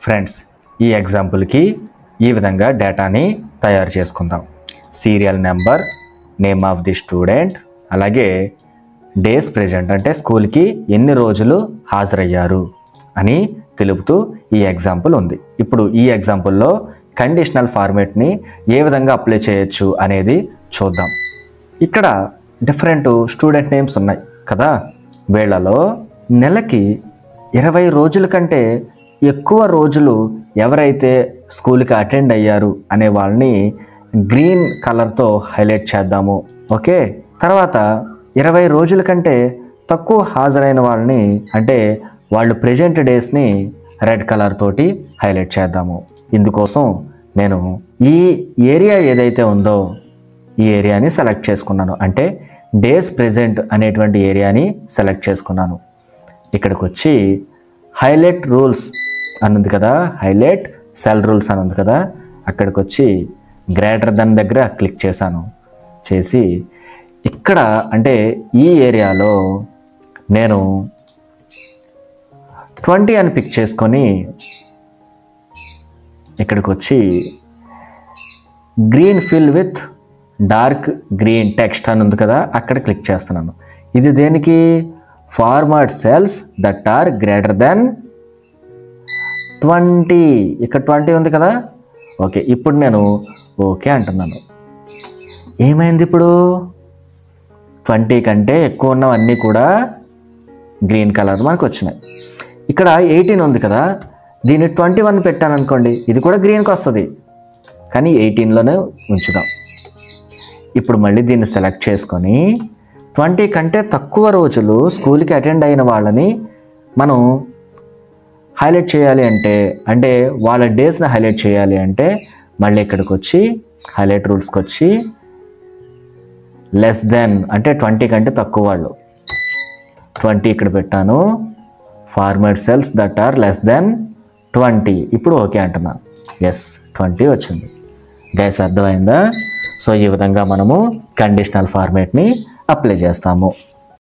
Friends, ఈ ఎగ్జాంపుల్కి ఈ విధంగా డేటాని తయారు చేసుకుందాం. Serial number, name of the student, అలాగే డేస్ ప్రెజెంట్ అంటే స్కూల్కి ఎన్ని రోజులు హాజరయ్యారు అని తెలుపుతూ ఈ ఎగ్జాంపుల్ ఉంది. ఇప్పుడు ఈ ఎగ్జాంపుల్లో కండిషనల్ ఫార్మేట్ని ఏ విధంగా అప్లై చేయొచ్చు అనేది చూద్దాం. ఇక్కడ డిఫరెంట్ స్టూడెంట్ నేమ్స్ ఉన్నాయి కదా. వీళ్ళలో నెలకి 20 రోజుల కంటే ఎక్కువ రోజులు ఎవరైతే స్కూల్కి అటెండ్ అయ్యారు అనే వాళ్ళని గ్రీన్ కలర్తో హైలైట్ చేద్దాము. ఓకే, తర్వాత 20 రోజుల కంటే తక్కువ హాజరైన వాళ్ళని అంటే వాళ్ళు ప్రెజెంట్ డేస్ని రెడ్ కలర్ తోటి హైలైట్ చేద్దాము. ఇందుకోసం నేను ఈ ఏరియా ఏదైతే ఉందో ఈ ఏరియాని సెలెక్ట్ చేసుకున్నాను. అంటే డేస్ ప్రెజెంట్ అనేటువంటి ఏరియాని సెలెక్ట్ చేసుకున్నాను. ఇక్కడికి వచ్చి హైలైట్ రూల్స్ అని ఉంది కదా, హైలైట్ సెల్ రూల్స్ అని ఉంది కదా, అక్కడికి వచ్చి గ్రేటర్ దెన్ దగ్గర క్లిక్ చేశాను. చేసి ఇక్కడ అంటే ఈ ఏరియాలో నేను 20 అని పిక్ చేసుకొని ఇక్కడికి వచ్చి green fill with dark green text అని ఉంది కదా, అక్కడ క్లిక్ చేస్తున్నాను. ఇది దేనికి? Format cells that are greater than 20. ఇక్కడ 20 ఉంది కదా. ఓకే, ఇప్పుడు నేను ఓకే అంటున్నాను. ఏమైంది ఇప్పుడు? 20 కంటే ఎక్కువ ఉన్నవన్నీ కూడా గ్రీన్ కలర్ మనకు వచ్చినాయి. ఇక్కడ 18 ఉంది కదా, దీన్ని 21 పెట్టాను అనుకోండి, ఇది కూడా గ్రీన్కి వస్తుంది, కానీ 18లోనే ఉంచుదాం. ఇప్పుడు మళ్ళీ దీన్ని సెలెక్ట్ చేసుకొని 20 కంటే తక్కువ రోజులు స్కూల్కి అటెండ్ అయిన వాళ్ళని మనం హైలైట్ చేయాలి అంటే వాళ్ళ డేస్ని హైలైట్ చేయాలి అంటే మళ్ళీ ఇక్కడికి వచ్చి హైలైట్ రూల్స్కి వచ్చి లెస్ దెన్ అంటే 20 కంటే తక్కువ వాళ్ళు 20 ఇక్కడ పెట్టాను. Format cells that are less than 20. ఇప్పుడు ఓకే అంటున్నా. ఎస్, 20 వచ్చింది. గైస్, అర్థమైందా? సో ఈ విధంగా మనము కండిషనల్ ఫార్మేట్ని అప్లై చేస్తాము.